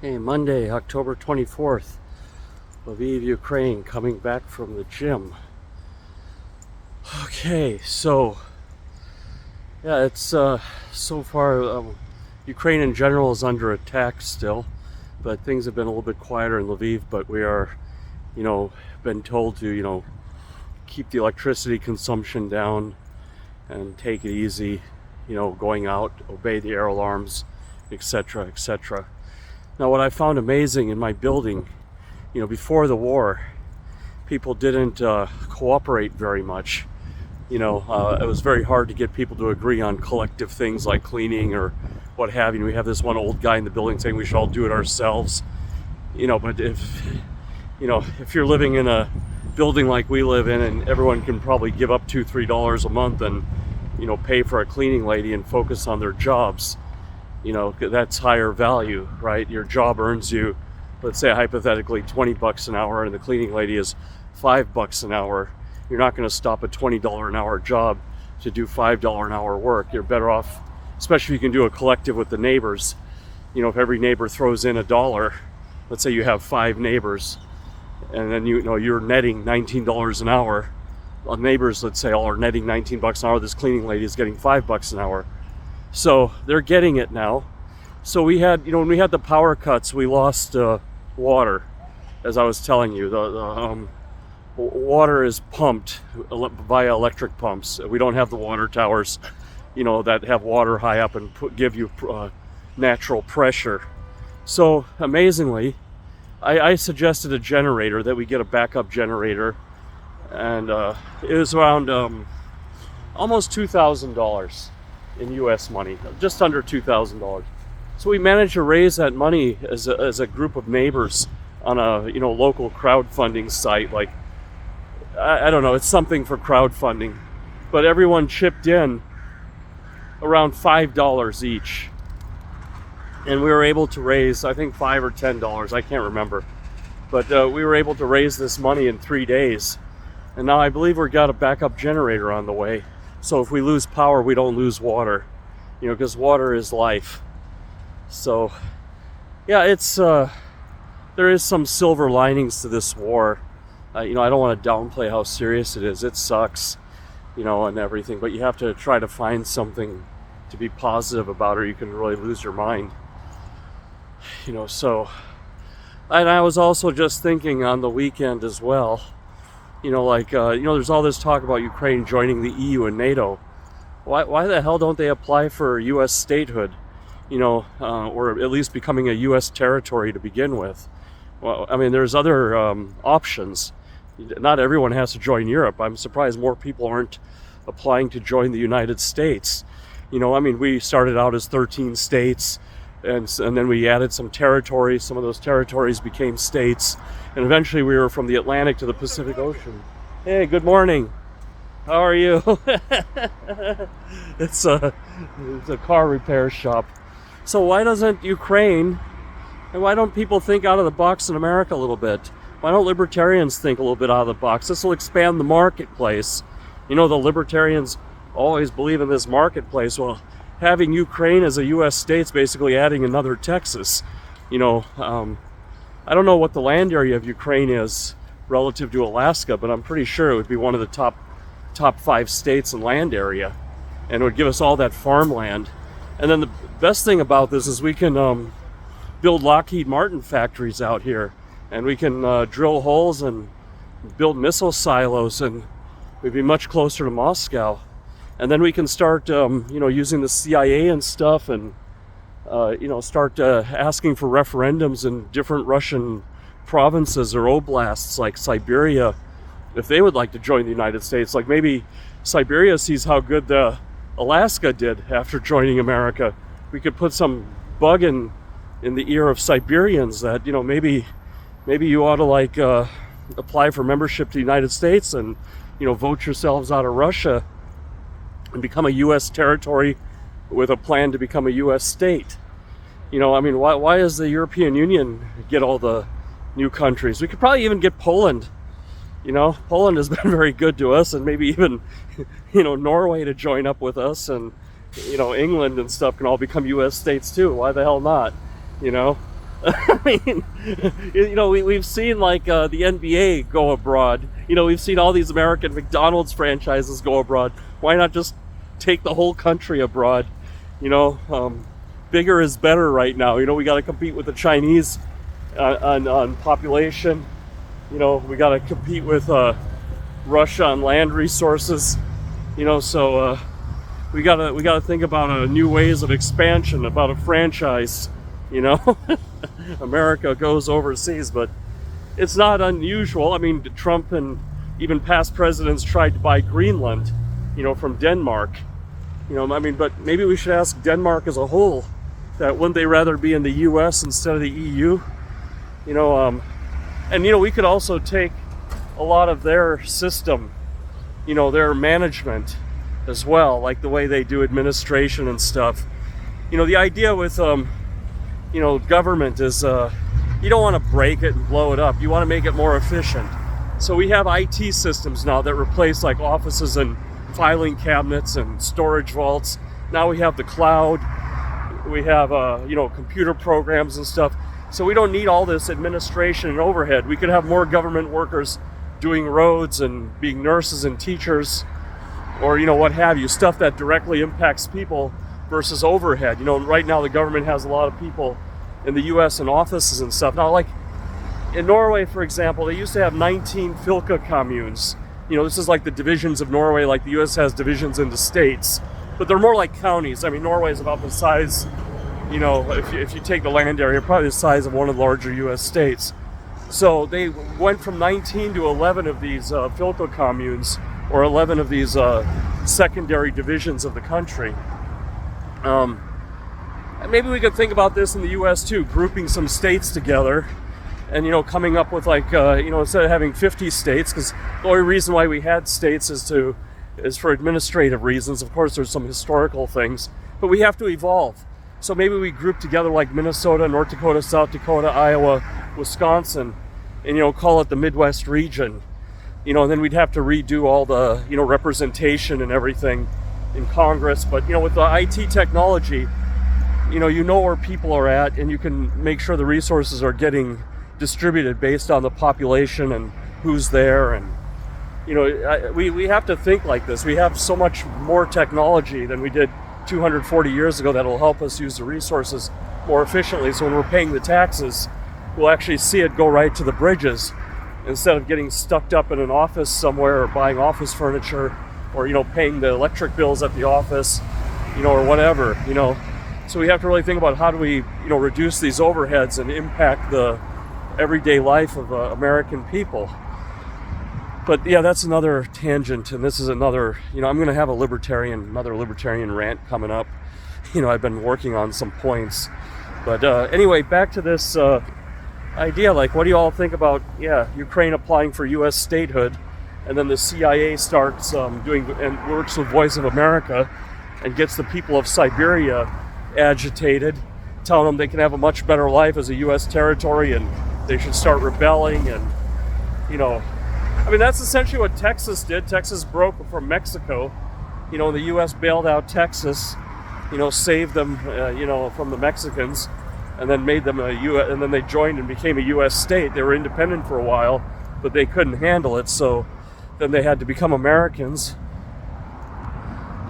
Okay, Monday, October 24th, Lviv, Ukraine, coming back from the gym. Okay, so, yeah, it's so far, Ukraine in general is under attack still, but things have been a little bit quieter in Lviv, but we are, been told to, keep the electricity consumption down and take it easy, going out, obey the air alarms, etc., etc. Now, what I found amazing in my building, before the war, people didn't cooperate very much. It was very hard to get people to agree on collective things like cleaning or what have you. We have this one old guy in the building saying we should all do it ourselves. But if you're living in a building like we live in, and everyone can probably give up $2-3 a month and pay for a cleaning lady and focus on their jobs, that's higher value, right? Your job earns you, let's say hypothetically, $20 an hour, and the cleaning lady is $5 an hour. You're not going to stop a $20 an hour job to do $5 an hour work. You're better off, especially if you can do a collective with the neighbors. If every neighbor throws in $1, let's say you have 5 neighbors, and then you're netting $19 an hour. Well, neighbors, let's say, all are netting $19 an hour. This cleaning lady is getting $5 an hour. So they're getting it now. So we had, when we had the power cuts, we lost water, as I was telling you. The water is pumped via electric pumps. We don't have the water towers, that have water high up and give you natural pressure. So amazingly, I suggested a generator, that we get a backup generator, and it was around almost $2,000 in US money, just under $2,000. So we managed to raise that money as a group of neighbors on a local crowdfunding site. Like, I don't know, it's something for crowdfunding, but everyone chipped in around $5 each, and we were able to raise, I think, $5 or $10, I can't remember, but we were able to raise this money in 3 days, and now I believe we've got a backup generator on the way. So if we lose power, we don't lose water, because water is life. So, yeah, it's there is some silver linings to this war. I don't want to downplay how serious it is. It sucks, and everything, but you have to try to find something to be positive about, or you can really lose your mind. So, and I was also just thinking on the weekend as well, there's all this talk about Ukraine joining the EU and NATO. Why the hell don't they apply for U.S. statehood, or at least becoming a U.S. territory to begin with? Well, I mean, there's other options. Not everyone has to join Europe. I'm surprised more people aren't applying to join the United States. We started out as 13 states, and then we added some territories. Some of those territories became states, and eventually we were from the Atlantic to the Pacific Ocean. Hey, good morning. How are you? It's a car repair shop. So why doesn't Ukraine, and why don't people think out of the box in America a little bit? Why don't libertarians think a little bit out of the box? This will expand the marketplace. The libertarians always believe in this marketplace. Well, having Ukraine as a U.S. state's basically adding another Texas. I don't know what the land area of Ukraine is relative to Alaska, but I'm pretty sure it would be one of the top 5 states in land area, and it would give us all that farmland. And then the best thing about this is we can build Lockheed Martin factories out here, and we can drill holes and build missile silos, and we'd be much closer to Moscow. And then we can start using the CIA and stuff, and start asking for referendums in different Russian provinces or oblasts like Siberia, if they would like to join the United States. Like, maybe Siberia sees how good Alaska did after joining America. We could put some bug in the ear of Siberians that, maybe you ought to apply for membership to the United States and, vote yourselves out of Russia and become a U.S. territory with a plan to become a U.S. state. Why does the European Union get all the new countries? We could probably even get Poland. Poland has been very good to us, and maybe even, Norway to join up with us, and, England and stuff can all become U.S. states too. Why the hell not? I mean, we've seen like the NBA go abroad. We've seen all these American McDonald's franchises go abroad. Why not just take the whole country abroad? Bigger is better right now. We got to compete with the Chinese on population. We got to compete with Russia on land resources. So we gotta think about new ways of expansion, about a franchise. America goes overseas, but it's not unusual. I mean, Trump and even past presidents tried to buy Greenland, from Denmark. But maybe we should ask Denmark as a whole that wouldn't they rather be in the U.S. instead of the EU? We could also take a lot of their system, their management as well, like the way they do administration and stuff. The idea with government is you don't want to break it and blow it up. You want to make it more efficient. So we have IT systems now that replace like offices and filing cabinets and storage vaults. Now we have the cloud. We have computer programs and stuff. So we don't need all this administration and overhead. We could have more government workers doing roads and being nurses and teachers, or what have you, stuff that directly impacts people versus overhead. Right now the government has a lot of people in the US in offices and stuff. Now, like in Norway, for example, they used to have 19 fylke communes. This is like the divisions of Norway, like the US has divisions into states, but they're more like counties. I mean, Norway is about the size, if you take the land area, probably the size of one of the larger US states. So they went from 19 to 11 of these fylke communes, or 11 of these secondary divisions of the country. Maybe we could think about this in the U.S. too, grouping some states together, and coming up with like instead of having 50 states, because the only reason why we had states is for administrative reasons. Of course, there's some historical things, but we have to evolve. So maybe we group together like Minnesota, North Dakota, South Dakota, Iowa, Wisconsin, and call it the Midwest region. And then we'd have to redo all the representation and everything in Congress. But with the IT technology, you know where people are at, and you can make sure the resources are getting distributed based on the population and who's there. And we have to think like this. We have so much more technology than we did 240 years ago that'll help us use the resources more efficiently. So when we're paying the taxes, we'll actually see it go right to the bridges, instead of getting stuck up in an office somewhere, or buying office furniture, or paying the electric bills at the office, or whatever. So we have to really think about how do we reduce these overheads and impact the everyday life of American people. But yeah, that's another tangent, and this is another, I'm going to have another libertarian rant coming up. I've been working on some points. But anyway, back to this idea, like, what do you all think about, Ukraine applying for U.S. statehood, and then the CIA starts doing and works with Voice of America and gets the people of Siberia agitated, telling them they can have a much better life as a U.S. territory and they should start rebelling. And that's essentially what Texas did. Texas broke from Mexico. The U.S. bailed out Texas, saved them, from the Mexicans, and then made them and then they joined and became a U.S. state. They were independent for a while, but they couldn't handle it, so then they had to become Americans.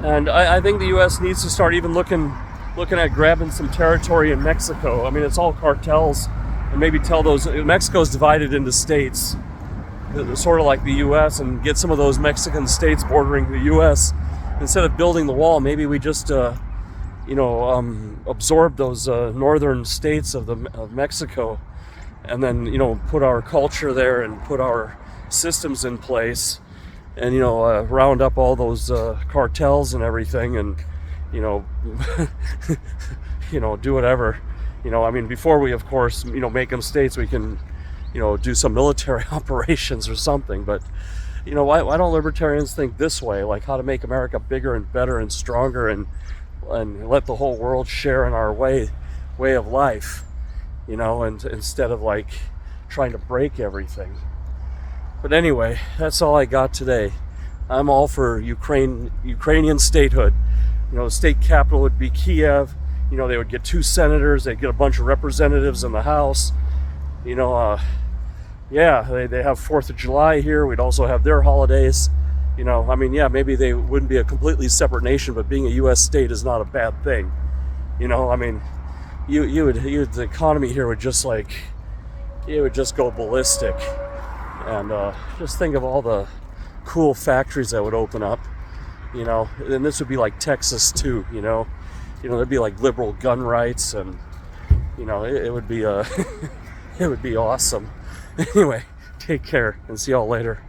And I think the U.S. needs to start even looking at grabbing some territory in Mexico. I mean, it's all cartels, and maybe tell those, Mexico's divided into states, sort of like the U.S., and get some of those Mexican states bordering the U.S. Instead of building the wall, maybe we just absorb those northern states of Mexico, and then put our culture there and put our systems in place, and round up all those cartels and everything, and do whatever. Before we, of course, make them states, we can do some military operations or something. But why don't libertarians think this way, like how to make America bigger and better and stronger, and let the whole world share in our way of life, and instead of like trying to break everything. But anyway, that's all I got today. I'm all for Ukrainian statehood. State capital would be Kiev. You know, they would get 2 senators, they'd get a bunch of representatives in the House. You know, yeah, they have 4th of July here. We'd also have their holidays. You know, I mean, yeah, maybe they wouldn't be a completely separate nation, but being a U.S. state is not a bad thing. You know, I mean, the economy here would just like, it would just go ballistic. And just think of all the cool factories that would open up. You know, and this would be like Texas too. You know, there'd be like liberal gun rights, and you know, it would be it would be awesome. Anyway, take care and see y'all later.